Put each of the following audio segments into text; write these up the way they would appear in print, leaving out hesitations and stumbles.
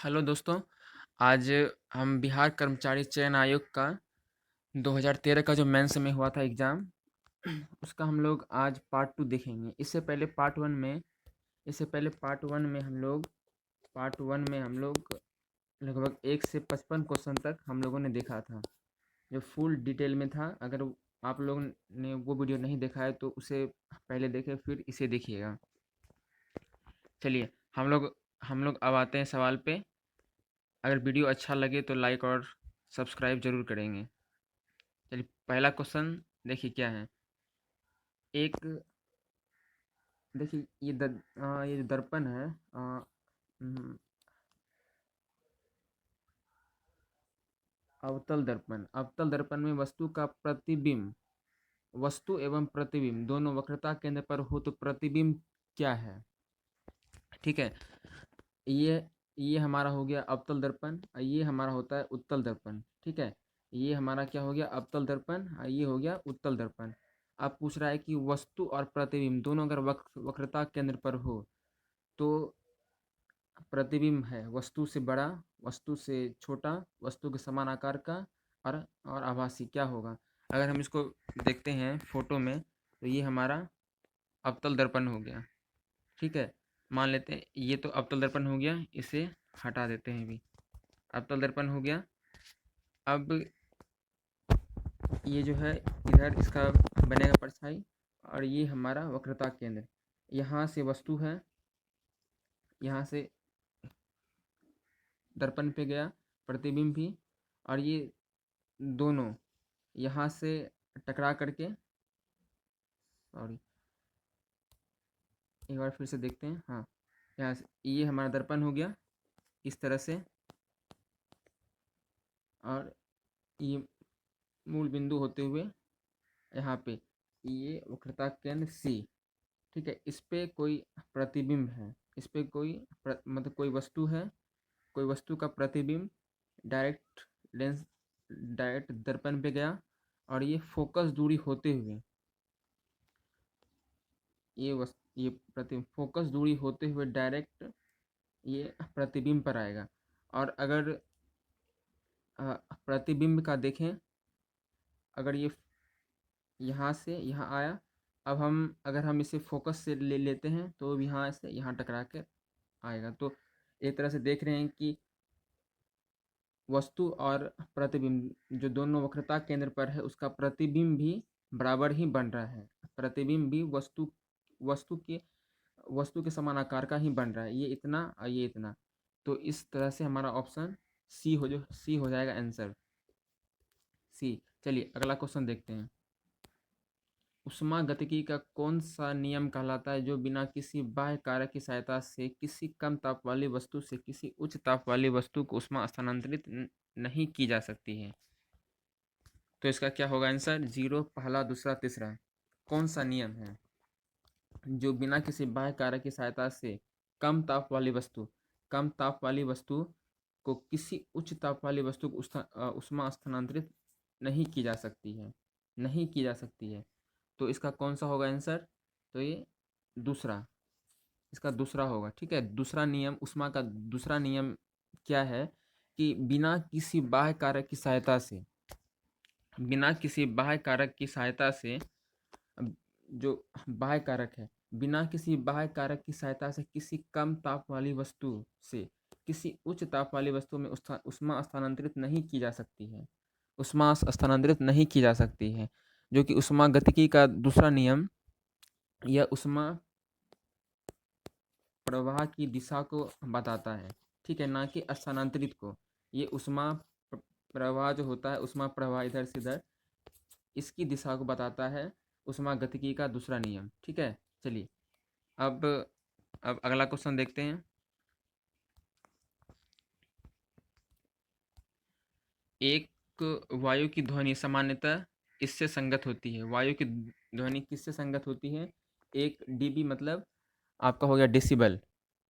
Hello दोस्तों, आज हम बिहार कर्मचारी चयन आयोग का 2013 का जो मेंस में हुआ था एग्ज़ाम, उसका हम लोग आज पार्ट 2 देखेंगे। इससे पहले पार्ट 1 में हम लोग लगभग 1 से 55 क्वेश्चन तक हम लोगों ने देखा था, जो फुल डिटेल में था। अगर आप लोगों ने वो वीडियो नहीं देखा है तो उसे पहले देखें, फिर इसे देखिएगा। चलिए, हम लोग अब आते हैं सवाल पे। अगर वीडियो अच्छा लगे तो लाइक और सब्सक्राइब जरूर करेंगे। चलिए, पहला क्वेश्चन देखिए क्या है। एक देखिए ये जो दर्पण है, हम्म, अवतल दर्पण में वस्तु एवं प्रतिबिंब दोनों वक्रता केंद्र पर हो तो प्रतिबिंब क्या है? ठीक है। ये ये हमारा हो गया अवतल दर्पण, और ये हमारा होता है उत्तल दर्पण। ठीक है। ये हमारा क्या हो गया? अवतल दर्पण, और ये हो गया उत्तल दर्पण। अब पूछ रहा है कि वस्तु और प्रतिबिंब दोनों अगर वक्रता केंद्र पर हो तो प्रतिबिंब है वस्तु से बड़ा, वस्तु से छोटा, वस्तु के समान आकार का, और आभासी क्या होगा? अगर हम इसको देखते हैं फोटो में तो ये हमारा अवतल दर्पण हो गया। ठीक है। मान लेते हैं ये तो अवतल दर्पण हो गया, इसे हटा देते हैं अभी। अवतल दर्पण हो गया। अब ये जो है, इधर इसका बनेगा परछाई, और ये हमारा वक्रता केंद्र। यहाँ से वस्तु है, यहाँ से दर्पण पे गया प्रतिबिंब भी, और ये दोनों यहाँ से टकरा करके, सॉरी एक बार फिर से देखते हैं। हाँ, यहाँ से ये हमारा दर्पण हो गया इस तरह से, और ये मूल बिंदु होते हुए यहाँ पे ये वक्रता केंद्र सी। ठीक है। इस पे कोई प्रतिबिंब है, इस पे मतलब कोई वस्तु है, कोई वस्तु का प्रतिबिंब डायरेक्ट लेंस डायरेक्ट दर्पण पे गया, और ये फोकस दूरी होते हुए ये प्रतिबिंब फोकस दूरी होते हुए डायरेक्ट ये प्रतिबिंब पर आएगा। और अगर प्रतिबिंब का देखें, अगर ये यहाँ से यहाँ आया, अब अगर हम इसे फोकस से ले लेते हैं तो यहाँ से यहाँ टकरा कर आएगा। तो एक तरह से देख रहे हैं कि वस्तु और प्रतिबिंब जो दोनों वक्रता केंद्र पर है, उसका प्रतिबिंब भी बराबर ही बन रहा है। प्रतिबिंब भी वस्तु के वस्तु के समान आकार का ही बन रहा है, ये इतना और ये इतना। तो इस तरह से हमारा ऑप्शन सी हो जाएगा आंसर, सी। चलिए, अगला क्वेश्चन देखते हैं। ऊष्मागतिकी का कौन सा नियम कहलाता है जो बिना किसी बाह्य कारक की सहायता से किसी कम ताप वाली वस्तु से किसी उच्च ताप वाली वस्तु को ऊष्मा स्थानांतरित नहीं की जा सकती है? तो इसका क्या होगा आंसर? जीरो, पहला, दूसरा, तीसरा। कौन सा नियम है जो बिना किसी बाह्य कारक की सहायता से कम ताप वाली वस्तु को किसी उच्च ताप वाली वस्तु को ऊष्मा स्थानांतरित नहीं की जा सकती है? नहीं की जा सकती है। तो इसका कौन सा होगा आंसर? तो ये दूसरा, इसका दूसरा होगा। ठीक है। दूसरा नियम, ऊष्मा का दूसरा नियम क्या है कि बिना किसी बाह्य कारक की सहायता से जो बाह्य कारक है, बिना किसी बाह्य कारक की सहायता से किसी कम ताप वाली वस्तु से किसी उच्च ताप वाली वस्तु में ऊष्मा स्थानांतरित नहीं की जा सकती है। ऊष्मा स्थानांतरित नहीं की जा सकती है, जो कि ऊष्मागतिकी का दूसरा नियम, यह ऊष्मा प्रवाह की दिशा को बताता है। ठीक है, ना कि स्थानांतरित को। ये ऊष्मा प्रवाह जो होता है, ऊष्मा प्रवाह इधर से इधर, इसकी दिशा को बताता है ऊष्मागतिकी का दूसरा नियम। ठीक है। चलिए, अब अब अगला क्वेश्चन देखते हैं। एक वायु की ध्वनि सामान्यतः इससे संगत होती है। वायु की ध्वनि किससे संगत होती है? एक डीबी मतलब आपका हो गया डेसिबल।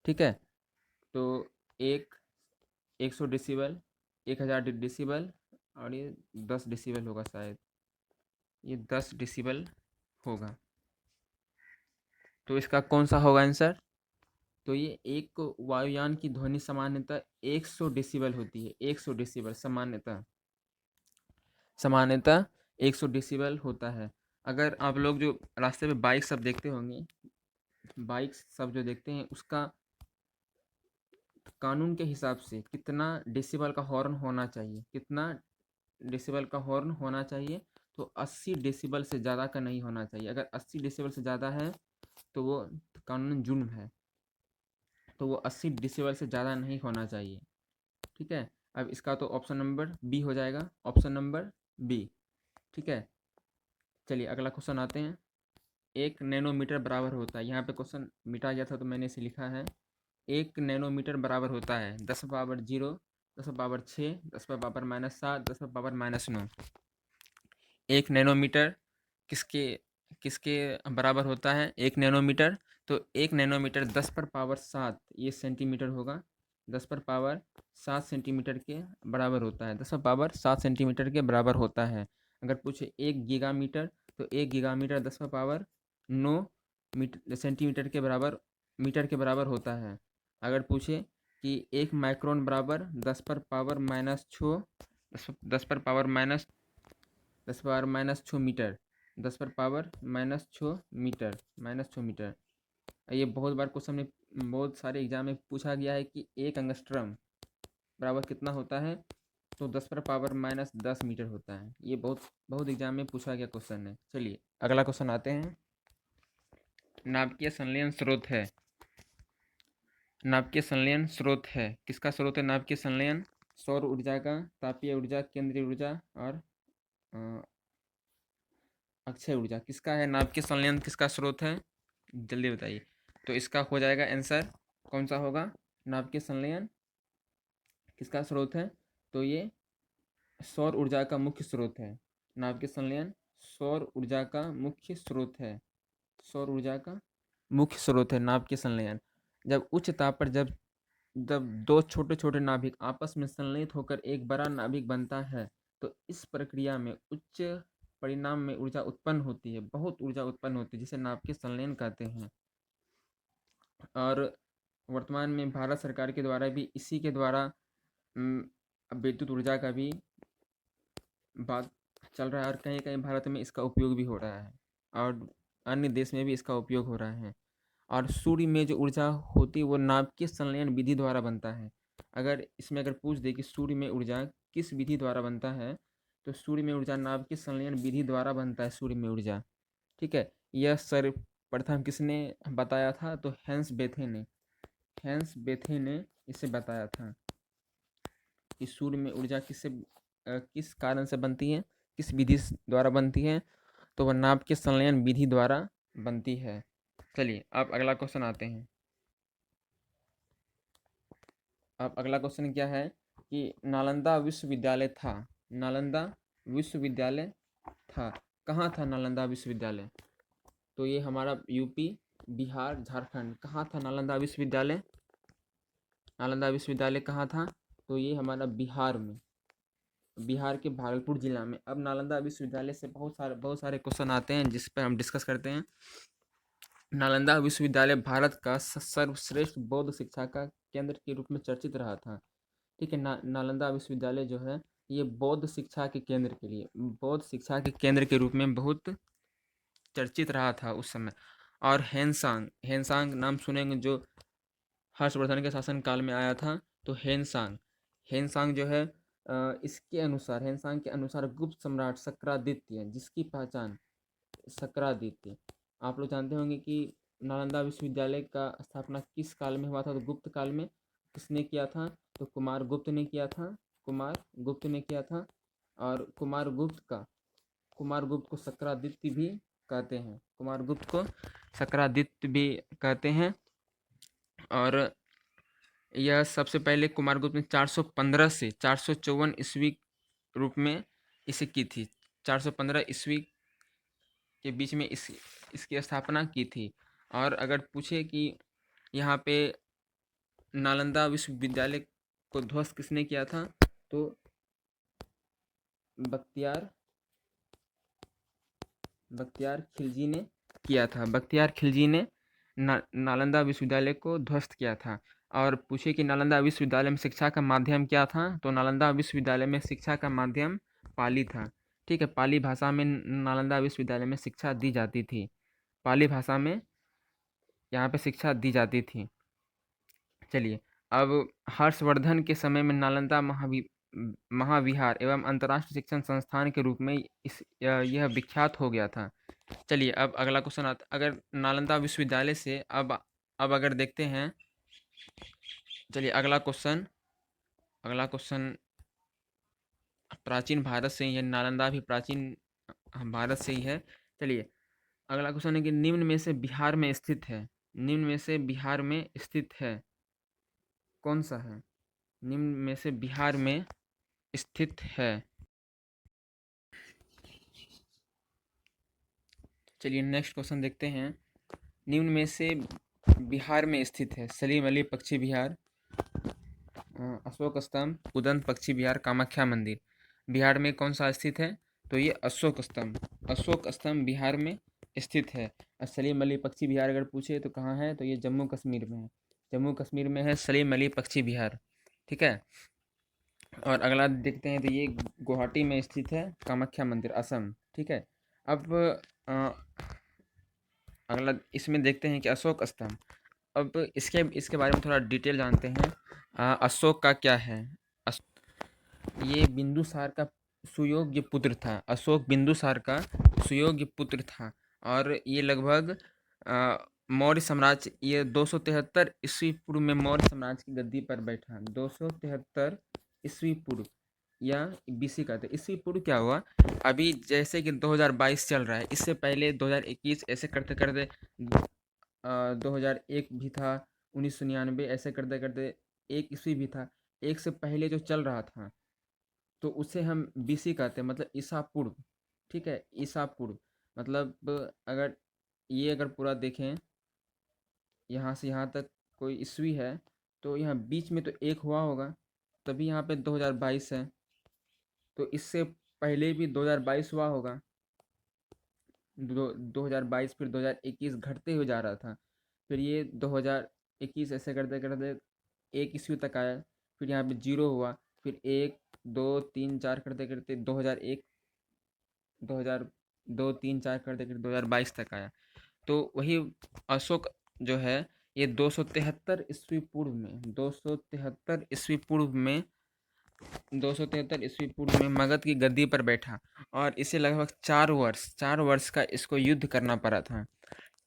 ठीक है। तो एक 100 डेसिबल, 1000 डेसिबल, और ये 10 डेसिबल होगा शायद, ये 10 डेसिबल होगा। तो इसका कौन सा होगा आंसर? तो ये एक वायुयान की ध्वनि सामान्यतः 100 डेसिबल होती है। 100 डेसिबल सामान्यतः सामान्यतः 100 डेसिबल होता है। अगर आप लोग जो रास्ते में बाइक सब देखते होंगे, बाइक सब जो देखते हैं, उसका कानून के हिसाब से कितना डेसिबल का हॉर्न होना चाहिए, कितना डेसिबल का हॉर्न होना चाहिए, तो 80 डेसिबल से ज़्यादा का नहीं होना चाहिए। अगर 80 डेसिबल से ज़्यादा है तो वो कानूनन जुर्म है, तो वो 80 डेसिबल से ज़्यादा नहीं होना चाहिए। ठीक है, अब इसका तो ऑप्शन नंबर बी हो जाएगा, ऑप्शन नंबर बी। ठीक है, चलिए अगला क्वेश्चन आते हैं। 1 नैनोमीटर बराबर होता है, यहाँ पे क्वेश्चन मिटा गया था तो मैंने इसे लिखा है। 1 नैनोमीटर बराबर होता है 10⁻0, 10⁻6, 10⁻−7, 10⁻−9। 1 नैनोमीटर किसके किसके बराबर होता है? 1 नैनोमीटर, तो 1 नैनोमीटर 10⁻7 ये सेंटीमीटर होगा। 10⁻7 सेंटीमीटर के बराबर होता है, 10⁻7 सेंटीमीटर के बराबर होता है। अगर पूछे 1 गीगामीटर, तो 1 गीगामीटर 10⁻9 सेंटीमीटर के बराबर, मीटर के बराबर होता है। अगर पूछे कि 1 माइक्रोन बराबर 10⁻−6, 10⁻−6 मीटर, 10⁻−6 मीटर, -6 मीटर। ये बहुत बार क्वेश्चन में, बहुत सारे एग्जाम में पूछा गया है कि 1 एंगस्ट्रम बराबर कितना होता है, तो 10⁻−10 मीटर होता है। ये बहुत बहुत एग्जाम में पूछा गया क्वेश्चन है। चलिए अगला क्वेश्चन आते हैं। नाभिकीय संलयन स्रोत है, नाभिकीय संलयन स्रोत है, किसका स्रोत है नाभिकीय संलयन? सौर ऊर्जा का, तापीय ऊर्जा, केंद्रीय ऊर्जा और अक्षय ऊर्जा। किसका है नाभिकीय संलयन, किसका स्रोत है? जल्दी बताइए। तो इसका हो जाएगा आंसर, कौन सा होगा? नाभिकीय संलयन किसका स्रोत है? तो ये सौर ऊर्जा का मुख्य स्रोत है। नाभिकीय संलयन सौर ऊर्जा का मुख्य स्रोत है, सौर ऊर्जा का मुख्य स्रोत है नाभिकीय संलयन। जब उच्च ताप पर जब जब दो छोटे छोटे नाभिक आपस में संलयित होकर एक बड़ा नाभिक बनता है, तो इस प्रक्रिया में उच्च परिणाम में ऊर्जा उत्पन्न होती है, बहुत ऊर्जा उत्पन्न होती है, जिसे नाभिकीय संलयन कहते हैं। और वर्तमान में भारत सरकार के द्वारा भी इसी के द्वारा विद्युत ऊर्जा का भी बात चल रहा है, और कहीं कहीं भारत में इसका उपयोग भी हो रहा है, और अन्य देश में भी इसका उपयोग हो रहा है। और सूर्य में जो ऊर्जा होती है वो नाभिकीय संलयन विधि द्वारा बनता है। अगर इसमें अगर पूछ दे कि सूर्य में ऊर्जा किस विधि द्वारा बनता है, तो सूर्य में ऊर्जा नाभिकीय संलयन विधि द्वारा बनता है, सूर्य में ऊर्जा। ठीक है, यह सर्वप्रथम किसने बताया था? तो हेंस बेथे ने इसे बताया था कि सूर्य में ऊर्जा किस कारण से बनती है, किस विधि द्वारा बनती है, तो वह नाभिकीय संलयन विधि द्वारा बनती है। चलिए अब अगला क्वेश्चन आते हैं। अब अगला क्वेश्चन क्या है कि नालंदा विश्वविद्यालय था, नालंदा विश्वविद्यालय था, कहाँ था नालंदा विश्वविद्यालय? तो ये हमारा यूपी, बिहार, झारखंड। कहाँ था नालंदा विश्वविद्यालय? नालंदा विश्वविद्यालय कहाँ था? तो ये हमारा बिहार में, बिहार के भागलपुर जिला में। अब नालंदा विश्वविद्यालय से बहुत सारे क्वेश्चन आते हैं, जिस पर हम डिस्कस करते हैं। नालंदा विश्वविद्यालय भारत का सर्वश्रेष्ठ बौद्ध शिक्षा का केंद्र के रूप में चर्चित रहा था। ठीक है, नालंदा विश्वविद्यालय जो है ये बौद्ध शिक्षा के केंद्र के लिए, बौद्ध शिक्षा के केंद्र के रूप में बहुत चर्चित रहा था उस समय। और हेनसांग नाम सुनेंगे, जो हर्षवर्धन के शासन काल में आया था। तो हेनसांग जो है इसके अनुसार, हेनसांग के अनुसार गुप्त सम्राट सक्रादित्य, जिसकी पहचान सक्रादित्य, आप लोग जानते होंगे कि नालंदा विश्वविद्यालय का स्थापना किस काल में हुआ था? तो गुप्त काल में। किसने किया था? तो कुमार गुप्त ने किया था, कुमार गुप्त ने किया था। और कुमार गुप्त को सक्रादित्य भी कहते हैं, कुमार गुप्त को सक्रादित्य भी कहते हैं। और यह सबसे पहले कुमार गुप्त ने 415 से 454 ईस्वी रूप में इसे की थी, 415 ईस्वी के बीच में इसकी स्थापना की थी। और अगर पूछे कि यहाँ पे नालंदा विश्वविद्यालय को ध्वस्त किसने किया था, तो बख्तियार खिलजी ने किया था, बख्तियार खिलजी ने नालंदा विश्वविद्यालय को ध्वस्त किया था। और पूछे कि नालंदा विश्वविद्यालय में शिक्षा का माध्यम क्या था, तो नालंदा विश्वविद्यालय में शिक्षा का माध्यम पाली था। ठीक है, पाली भाषा में नालंदा विश्वविद्यालय में शिक्षा दी जाती थी। पाली भाषा में यहाँ पे शिक्षा दी जाती थी। चलिए, अब हर्षवर्धन के समय में नालंदा महाविहार एवं अंतर्राष्ट्रीय शिक्षण संस्थान के रूप में यह विख्यात हो गया था। चलिए, अब अगला क्वेश्चन आता, अगर नालंदा विश्वविद्यालय से अब अगर देखते हैं, चलिए अगला क्वेश्चन प्राचीन भारत से ही है, नालंदा भी प्राचीन भारत से ही है। चलिए, अगला क्वेश्चन है कि निम्न में से बिहार में स्थित है, निम्न में से बिहार में स्थित है कौन सा है, निम्न में से बिहार में स्थित है। चलिए नेक्स्ट क्वेश्चन देखते हैं, निम्न में से बिहार में स्थित है सलीम अली पक्षी विहार, अशोक स्तंभ, उदंत पक्षी विहार, कामाख्या मंदिर। बिहार में कौन सा स्थित है, तो ये अशोक स्तंभ बिहार में स्थित है। और सलीम अली पक्षी विहार अगर पूछे तो कहाँ है, तो ये जम्मू कश्मीर में है, जम्मू कश्मीर में है सलीम अली पक्षी विहार। ठीक है, और अगला देखते हैं, तो ये गुवाहाटी में स्थित है कामाख्या मंदिर, असम। ठीक है, अब अगला इसमें देखते हैं कि अशोक स्तंभ, अब इसके बारे में थोड़ा डिटेल जानते हैं। अशोक का क्या है, ये बिंदुसार का सुयोग्य पुत्र था, अशोक बिंदुसार का सुयोग्य पुत्र था। और ये लगभग मौर्य साम्राज्य, ये 273 ईस्वी पूर्व में मौर्य साम्राज्य की गद्दी पर बैठा, 273 ईस्वी पूर्व या बीसी का था। ईस्वी पूर्व क्या हुआ, अभी जैसे कि 2022 चल रहा है, इससे पहले 2021 ऐसे करते करते 2001 भी था, 1999 ऐसे करते करते एक ईस्वी भी था, एक से पहले जो चल रहा था तो उसे हम बीसी कहते हैं, मतलब ईसा पूर्व। ठीक है, ईसा पूर्व मतलब अगर ये अगर पूरा देखें यहाँ से यहाँ तक कोई ईस्वी है, तो यहाँ बीच में तो एक हुआ होगा, तभी यहाँ पे 2022 है, तो इससे पहले भी 2022 हुआ होगा, 2022 फिर 2021 घटते हुए जा रहा था, फिर ये 2021 ऐसे करते करते एक ईस्वी तक आया, फिर यहाँ पे जीरो हुआ, फिर 1 2 3 4 करते करते 2001, 2002 3 4 करते करते 2022 तक आया। तो वही अशोक जो है, ये 273 ईस्वी पूर्व में 273 ईस्वी पूर्व में 273 ईस्वी पूर्व में मगध की गद्दी पर बैठा, और इसे लगभग 4 वर्ष का इसको युद्ध करना पड़ा था,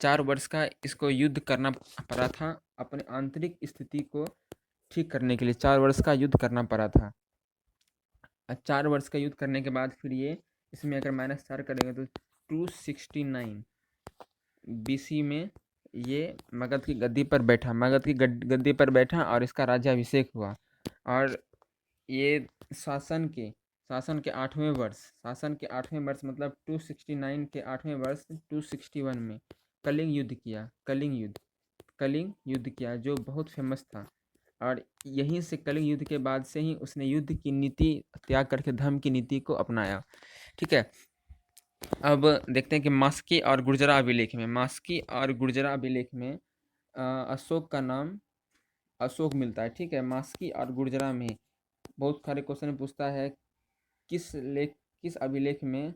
4 वर्ष का इसको युद्ध करना पड़ा था, अपने आंतरिक स्थिति को ठीक करने के लिए 4 वर्ष का युद्ध करना पड़ा था। 4 वर्ष का युद्ध करने के बाद फिर ये इसमें अगर -4 करेंगे तो 269 बीसी में ये मगध की गद्दी पर बैठा, मगध की गद्दी पर बैठा और इसका राज्याभिषेक हुआ। और ये शासन के 8वें वर्ष मतलब 269 के 8वें वर्ष 261 में कलिंग युद्ध किया, कलिंग युद्ध किया, जो बहुत फेमस था। और यहीं से कलिंग युद्ध के बाद से ही उसने युद्ध की नीति त्याग करके धर्म की नीति को अपनाया। ठीक है, अब देखते हैं कि मास्की और गुर्जरा अभिलेख में अशोक का नाम अशोक मिलता है। ठीक है, मास्की और गुर्जरा में बहुत सारे क्वेश्चन पूछता है, किस अभिलेख में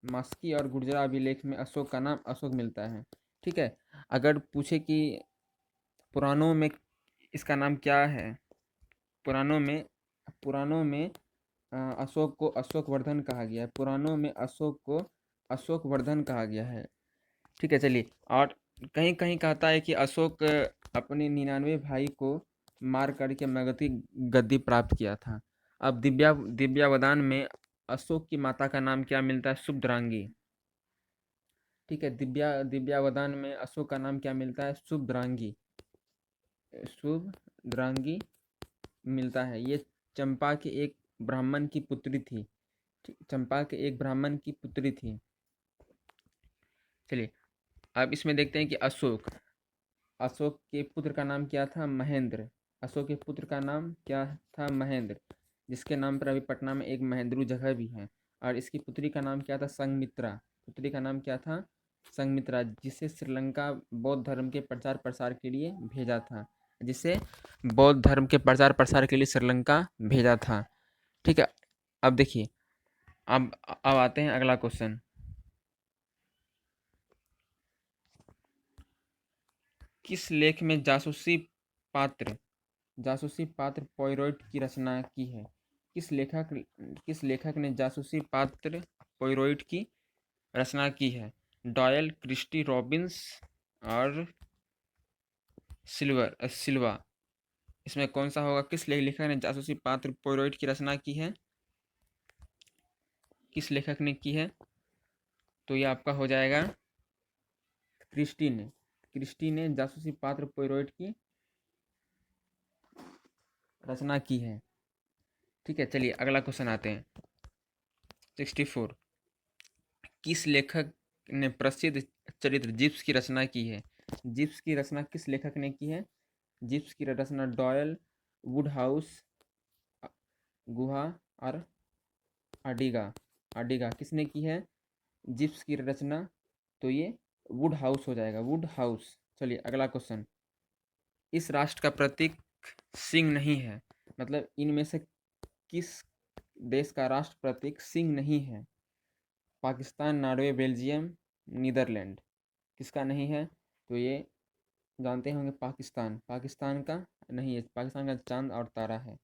मास्की और गुर्जरा अभिलेख में अशोक का नाम अशोक मिलता है। ठीक है, अगर पूछे कि पुराणों में इसका नाम क्या है, पुराणों में अशोक को अशोकवर्धन कहा गया है, पुराणों में अशोक को अशोकवर्धन कहा गया है। ठीक है, चलिए, और कहीं कहीं कहता है कि अशोक अपने 99 भाई को मार करके मगध की गद्दी प्राप्त किया था। अब दिव्यावदान में अशोक की माता का नाम क्या मिलता है, शुभद्रांगी। ठीक है, दिव्यावदान में अशोक का नाम क्या मिलता है, शुभद्रांगी मिलता है। ये चंपा के एक ब्राह्मण की पुत्री थी, चंपा के एक ब्राह्मण की पुत्री थी। चलिए, अब इसमें देखते हैं कि अशोक के पुत्र का नाम क्या था, महेंद्र। अशोक के पुत्र का नाम क्या था, महेंद्र, जिसके नाम पर अभी पटना में एक महेंद्रू जगह भी है। और इसकी पुत्री का नाम क्या था, संघमित्रा। पुत्री का नाम क्या था, संघमित्रा, जिसे श्रीलंका बौद्ध धर्म के प्रचार प्रसार के लिए भेजा था, जिसे बौद्ध धर्म के प्रचार प्रसार के लिए श्रीलंका भेजा था। ठीक है, अब देखिए, अब आते हैं अगला क्वेश्चन। किस लेख में पात्र जासूसी पात्र पोइरोइट की रचना की है? किस लेखक ने जासूसी पात्र पोइरोइट की रचना की है? डॉयल, क्रिस्टी, रॉबिन्स और सिल्वा। इसमें कौन सा होगा? किस लेखक ने जासूसी पात्र पोइरोइट की रचना की है? किस लेखक ने की है? तो ये आपका हो जाएगा क्रिस्टी ने जासूसी पात्र पोइरोइट की रचना की है। ठीक है, चलिए अगला क्वेश्चन आते हैं। 64। किस लेखक ने प्रसिद्ध चरित्र जिप्स की रचना की है? जिप्स की रचना किस लेखक ने की है? जिप्स की रचना डॉयल, वुडहाउस, गुहा और आडिगा किसने की है जिप्स की रचना? तो ये वुड हाउस हो जाएगा, वुड हाउस। चलिए अगला क्वेश्चन। इस राष्ट्र का प्रतीक सिंह नहीं है, मतलब इनमें से किस देश का राष्ट्र प्रतीक सिंह नहीं है? Pakistan, Norway, Belgium, Netherlands. किसका नहीं है? तो ये जानते होंगे, पाकिस्तान का नहीं है, पाकिस्तान का चांद और तारा है।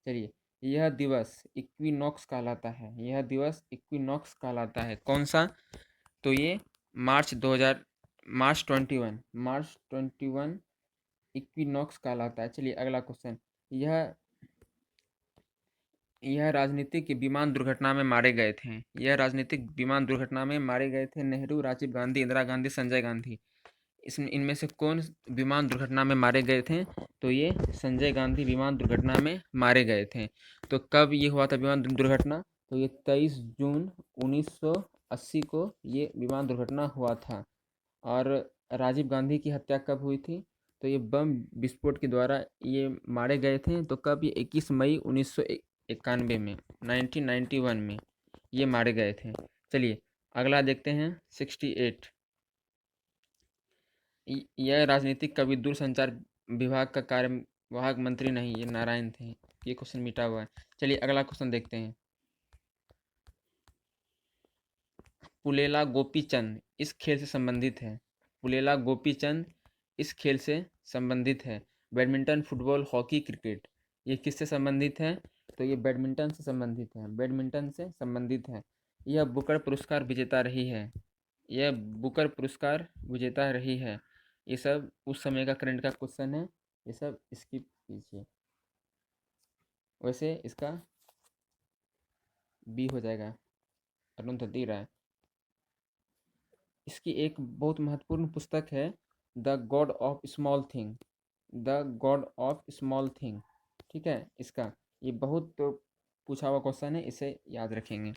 चलिए, यह दिवस इक्विनॉक्स कहलाता है, यह दिवस इक्विनॉक्स कहलाता है। कौन सा? तो ये मार्च 21 इक्विनॉक्स कहलाता है। चलिए अगला क्वेश्चन। यह राजनीतिक विमान दुर्घटना में मारे गए थे, यह राजनीतिक विमान दुर्घटना में मारे गए थे नेहरू, राजीव गांधी, इंदिरा गांधी, संजय गांधी। इसमें इनमें से कौन विमान दुर्घटना में मारे गए थे? तो ये संजय गांधी विमान दुर्घटना में मारे गए थे। तो कब ये हुआ था विमान दुर्घटना? तो ये 23 जून 1980 को ये विमान दुर्घटना हुआ था। और राजीव गांधी की हत्या कब हुई थी? तो ये बम विस्फोट के द्वारा ये मारे गए थे। तो कब? ये 21 मई 1991 में, 1991 में ये मारे गए थे। चलिए अगला देखते हैं। 68। यह राजनीतिक कवि दूरसंचार विभाग का कार्यवाहक मंत्री नहीं, ये नारायण थे। ये क्वेश्चन मिटा हुआ है। चलिए अगला क्वेश्चन देखते हैं। पुलेला गोपीचंद इस खेल से संबंधित है, पुलेला गोपीचंद इस खेल से संबंधित है। बैडमिंटन, फुटबॉल, हॉकी, क्रिकेट, ये किससे संबंधित है? तो ये बैडमिंटन से संबंधित है, बैडमिंटन से संबंधित है। यह बुकर पुरस्कार विजेता रही है, यह बुकर पुरस्कार विजेता रही है। ये सब उस समय का करंट का क्वेश्चन है, ये सब स्किप कीजिए। वैसे इसका बी हो जाएगा, अरुण तो दे रहा है। इसकी एक बहुत महत्वपूर्ण पुस्तक है, the God of small thing, the God of small thing. ठीक है, इसका ये बहुत पूछा हुआ क्वेश्चन है, इसे याद रखेंगे।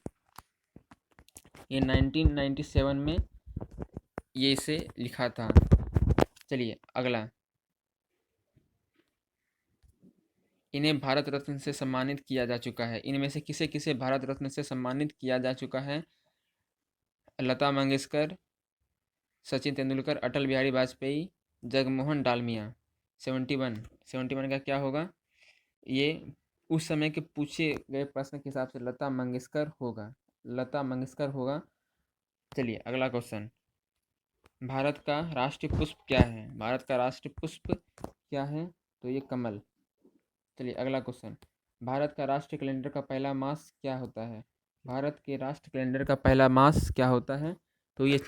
ये 1997 में ये इसे लिखा था। चलिए अगला। इन्हें भारत रत्न से सम्मानित किया जा चुका है, इनमें से किसे किसे भारत रत्न से सम्मानित किया जा चुका है? लता मंगेशकर, सचिन तेंदुलकर, अटल बिहारी वाजपेयी, जगमोहन डालमिया। 71 का क्या होगा? ये उस समय के पूछे गए प्रश्न के हिसाब से लता मंगेशकर होगा, लता मंगेशकर होगा। चलिए अगला क्वेश्चन। भारत का राष्ट्रीय पुष्प क्या है? भारत का राष्ट्रीय पुष्प क्या है? तो ये कमल। चलिए अगला क्वेश्चन। भारत का राष्ट्रीय कैलेंडर का पहला मास क्या होता है? भारत के राष्ट्र कैलेंडर का पहला मास क्या होता है? तो ये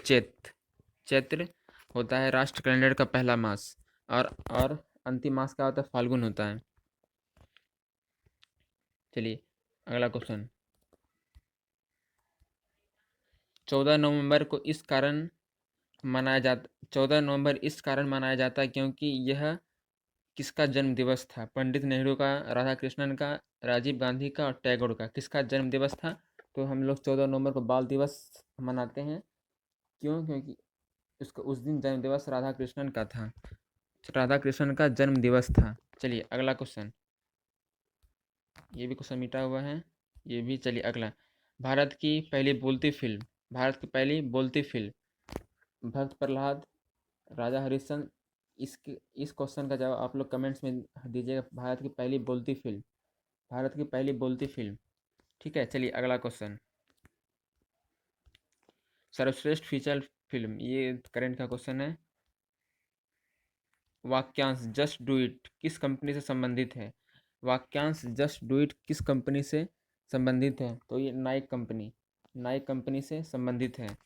चैत्र होता है राष्ट्र कैलेंडर का पहला मास। और अंतिम मास क्या होता है? फाल्गुन होता है। चलिए अगला क्वेश्चन। 14 नवंबर इस कारण मनाया जाता है क्योंकि यह किसका जन्म दिवस था? पंडित नेहरू का, राधा कृष्णन का, राजीव गांधी का और टैगोर का। किसका जन्म दिवस था? तो हम लोग 14 नवंबर को बाल दिवस मनाते हैं। क्यों? क्योंकि उसका उस दिन जन्म दिवस राधा कृष्णन का था, राधा कृष्णन का जन्म दिवस था। चलिए अगला क्वेश्चन। ये भी क्वेश्चन मिटा हुआ है, ये भी। चलिए अगला। भारत की पहली बोलती फिल्म भक्त प्रहलाद, राजा हरिश्चंद्र। इसके इस क्वेश्चन का जवाब आप लोग कमेंट्स में दीजिएगा। भारत की पहली बोलती फिल्म, भारत की पहली बोलती फिल्म। ठीक है, चलिए अगला क्वेश्चन। सर्वश्रेष्ठ फीचर फिल्म, ये करंट का क्वेश्चन है। वाक्यांश जस्ट डू इट किस कंपनी से संबंधित है? वाक्यांश जस्ट डू इट किस कंपनी से संबंधित है? तो ये नाइक कंपनी, नाइक कंपनी से संबंधित है।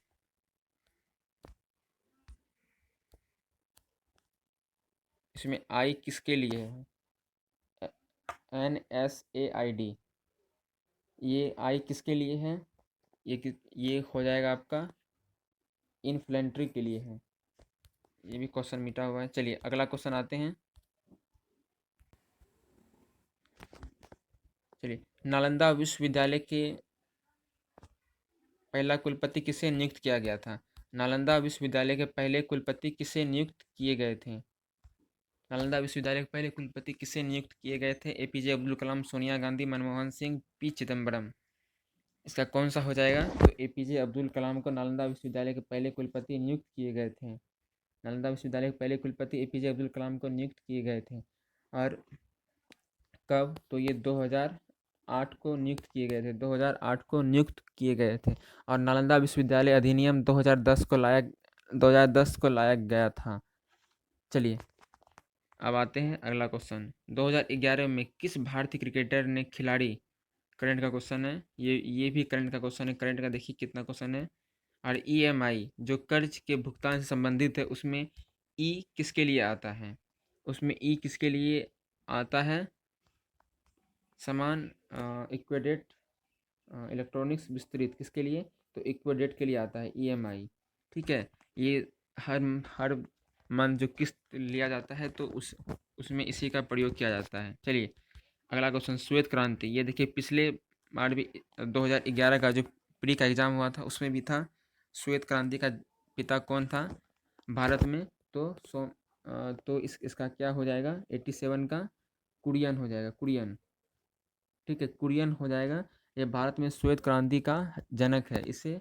इसमें आई किसके लिए है? NSAID, ये आई किसके लिए है? ये हो जाएगा आपका इन्फ्लेंट्री के लिए है। ये भी क्वेश्चन मिटा हुआ है। चलिए अगला क्वेश्चन आते हैं। चलिए, नालंदा विश्वविद्यालय के पहला कुलपति किसे नियुक्त किया गया था? नालंदा विश्वविद्यालय के पहले कुलपति किसे नियुक्त किए गए थे? नालंदा विश्वविद्यालय के पहले कुलपति किसे नियुक्त किए गए थे? APJ Abdul Kalam, Sonia Gandhi, Manmohan Singh, P Chidambaram. इसका कौन सा हो जाएगा? तो APJ अब्दुल कलाम को नालंदा विश्वविद्यालय के पहले कुलपति नियुक्त किए गए थे। नालंदा विश्वविद्यालय के पहले कुलपति APJ अब्दुल कलाम को नियुक्त किए गए थे। और कब? तो ये 2008 को नियुक्त किए गए थे, 2008 को नियुक्त किए गए थे। और नालंदा विश्वविद्यालय अधिनियम 2010 को लाया गया था। चलिए अब आते हैं अगला क्वेश्चन। 2011 में किस भारतीय क्रिकेटर ने खिलाड़ी, करंट का क्वेश्चन है, ये भी करंट का क्वेश्चन है। करंट का देखिए कितना क्वेश्चन है। और EMI जो कर्ज के भुगतान से संबंधित है, उसमें ई किसके लिए आता है? उसमें ई किसके लिए आता है? समान इक्विडेट इलेक्ट्रॉनिक्स विस्तृत किसके लिए? तो इक्विडेट के लिए आता है EMI। ठीक है, ये हर हर मंथ जो किस्त लिया जाता है तो उसमें इसी का प्रयोग किया जाता है। चलिए अगला क्वेश्चन, श्वेत क्रांति। ये देखिए पिछले बार भी 2011 का जो प्री का एग्ज़ाम हुआ था उसमें भी था। श्वेत क्रांति का पिता कौन था भारत में? तो तो इसका क्या हो जाएगा? 87 का कुरियन हो जाएगा, कुरियन। ठीक है, कुरियन हो जाएगा। ये भारत में श्वेत क्रांति का जनक है। इसे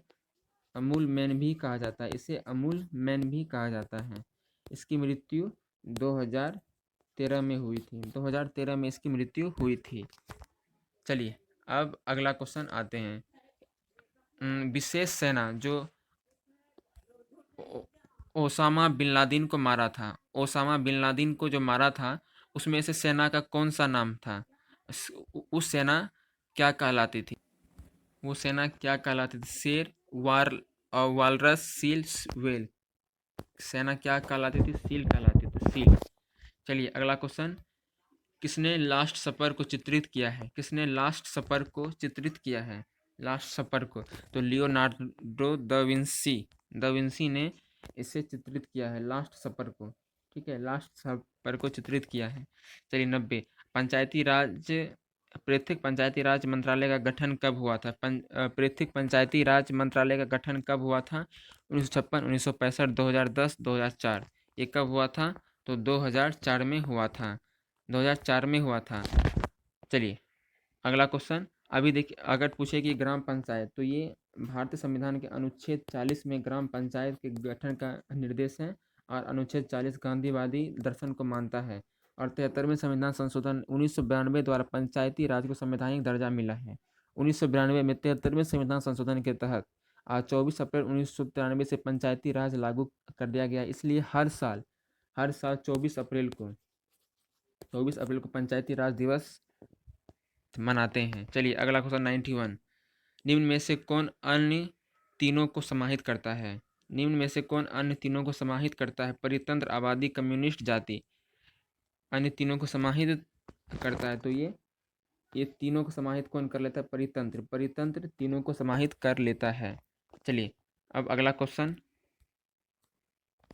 अमूल मैन भी कहा जाता है, इसे अमूल मैन भी कहा जाता है। इसकी मृत्यु 2013 में हुई थी, 2013 में इसकी मृत्यु हुई थी। चलिए अब अगला क्वेश्चन आते हैं। विशेष सेना जो ओ- ओसामा बिन लादेन को मारा था, ओसामा बिन लादेन को जो मारा था, उसमें से सेना का कौन सा नाम था? उस सेना क्या कहलाती थी? वो सेना क्या कहलाती थी? शेर, वालरस, सील, व्हेल। सेना क्या कहलाती थी? सील कहलाती थी, सील। चलिए अगला क्वेश्चन, किसने लास्ट सपर को चित्रित किया है? किसने लास्ट सपर को चित्रित किया है? लास्ट सपर को तो लियोनार्डो द विंसी ने इसे चित्रित किया है, लास्ट सपर को। ठीक है, लास्ट सपर को चित्रित किया है। चलिए 90, पंचायती राज पृथक पंचायती राज मंत्रालय का गठन कब हुआ था? पृथक पंचायती राज मंत्रालय का गठन कब हुआ था? 1956, 1965, 2010, 2004। ये कब हुआ था? तो 2004 में हुआ था, 2004 में हुआ था। चलिए अगला क्वेश्चन। अभी देखिए, अगर पूछे कि ग्राम पंचायत, तो ये भारतीय संविधान के अनुच्छेद 40 में ग्राम पंचायत के गठन का निर्देश है। और अनुच्छेद 40 गांधीवादी दर्शन को मानता है। और 73वें संविधान संशोधन 1992 द्वारा पंचायती राज को संवैधानिक दर्जा मिला है। 1992 में 73वें संविधान संशोधन के तहत आज 24 अप्रैल 1993 से पंचायती राज लागू कर दिया गया। इसलिए हर साल 24 अप्रैल को पंचायती राज दिवस मनाते हैं। चलिए अगला क्वेश्चन 91, निम्न में से कौन अन्य तीनों को समाहित करता है? निम्न में से कौन अन्य तीनों को समाहित करता है? परितंत्र, आबादी, कम्युनिस्ट, जाति। अन्य तीनों को समाहित करता है तो ये तीनों को समाहित कौन कर लेता है? परितंत्र, परितंत्र तीनों को समाहित कर लेता है। चलिए अब अगला क्वेश्चन,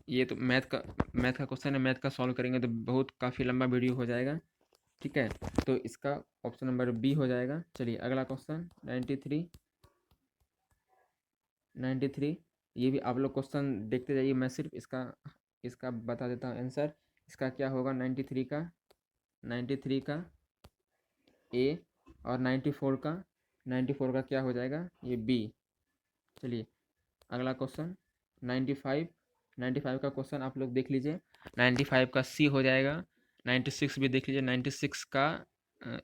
ये तो मैथ का क्वेश्चन है। मैथ का सॉल्व करेंगे तो बहुत काफ़ी लंबा वीडियो हो जाएगा। ठीक है, तो इसका ऑप्शन नंबर बी हो जाएगा। चलिए अगला क्वेश्चन 93, ये भी आप लोग क्वेश्चन देखते जाइए, मैं सिर्फ इसका बता देता हूँ आंसर। इसका क्या होगा? 93 का ए, और 94 का क्या हो जाएगा? ये बी। चलिए अगला क्वेश्चन 95, 95 का क्वेश्चन आप लोग देख लीजिए। 95 का सी हो जाएगा। 96 भी देख लीजिए। 96 का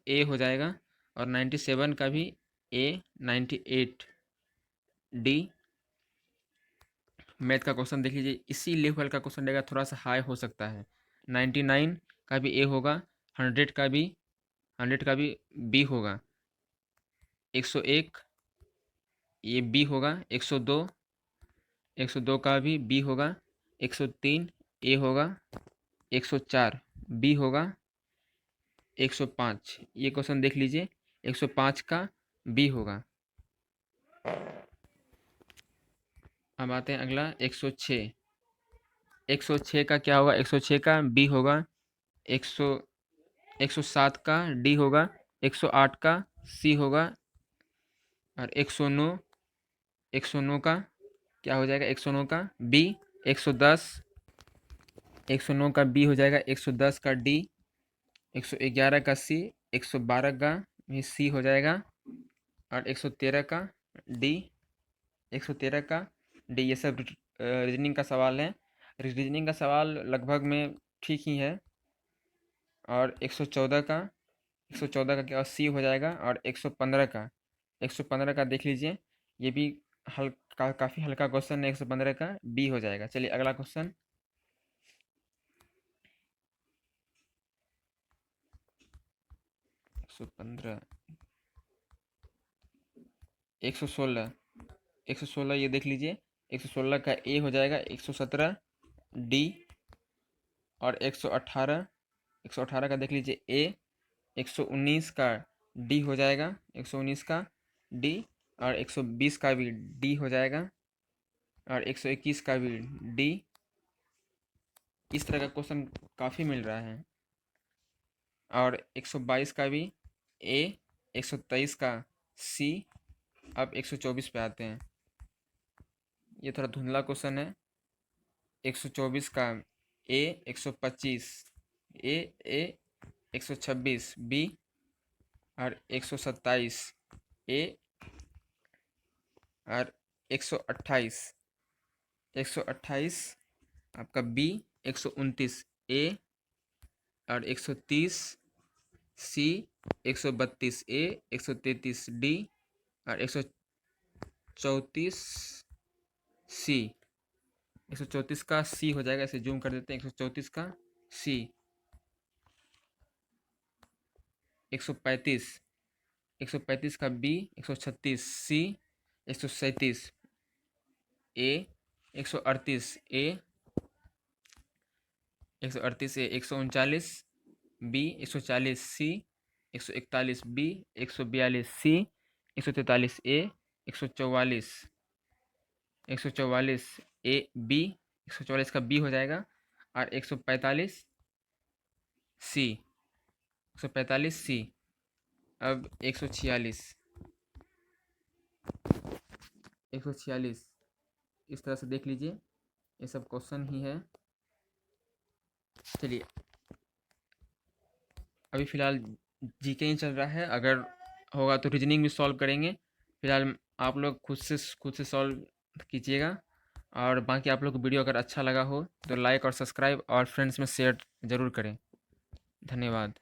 ए हो जाएगा और 97 का भी ए। 98 डी। मैथ का क्वेश्चन देख लीजिए, इसी लेवल का क्वेश्चन रहेगा, थोड़ा सा हाई हो सकता है। 99 का भी ए होगा। 100 का भी बी होगा। 101 ये बी होगा। 102 का भी बी होगा। 103 ए होगा। 104 बी होगा। 105 ये क्वेश्चन देख लीजिए, 105 का बी होगा। अब आते हैं अगला 106। 106 का क्या होगा? 106 का बी होगा। 107 का डी होगा। 108 का सी होगा और 109 का क्या हो जाएगा? 109 का बी। 109 का बी हो जाएगा। 110 का डी। 111 का सी। 112 का भी सी हो जाएगा और 113 का डी। 113 का डी। ये सब रीजनिंग का सवाल है। रीजनिंग का सवाल लगभग में ठीक ही है। और 114 का क्या सी हो जाएगा और 115 का देख लीजिए, ये भी हल्का, काफ़ी हल्का क्वेश्चन है। 115 का बी हो जाएगा। चलिए अगला क्वेश्चन। 115 116 ये देख लीजिए। 116 का ए हो जाएगा। 117 डी और 118 का देख लीजिए ए। 119 का डी हो जाएगा। 119 का डी और 120 का भी डी हो जाएगा और 121 का भी डी। इस तरह का क्वेश्चन काफ़ी मिल रहा है। और 122 का भी ए। 123 का सी। अब 124 पे आते हैं। ये थोड़ा धुंधला क्वेश्चन है। 124 का ए। 125 ए। 126 बी और 127 ए और 128 आपका बी। 129 ए और 130 सी। 132 ए। 133 डी और 134 सी। 134 का सी हो जाएगा। इसे जूम कर देते हैं। 134 का सी। 135 का B. 136 C. 137 A. 138 A. 138 A. 139 B. 140 C. 141 B. 142 C. 143 A. 144 A B. 144 का बी हो जाएगा और 145 सी। 145 सी। अब 146 इस तरह से देख लीजिए, ये सब क्वेश्चन ही है। चलिए अभी फ़िलहाल जीके ही चल रहा है। अगर होगा तो रीजनिंग भी सॉल्व करेंगे। फ़िलहाल आप लोग खुद से सॉल्व कीजिएगा। और बाकी आप लोग को वीडियो अगर अच्छा लगा हो तो लाइक और सब्सक्राइब और फ्रेंड्स में शेयर ज़रूर करें। धन्यवाद।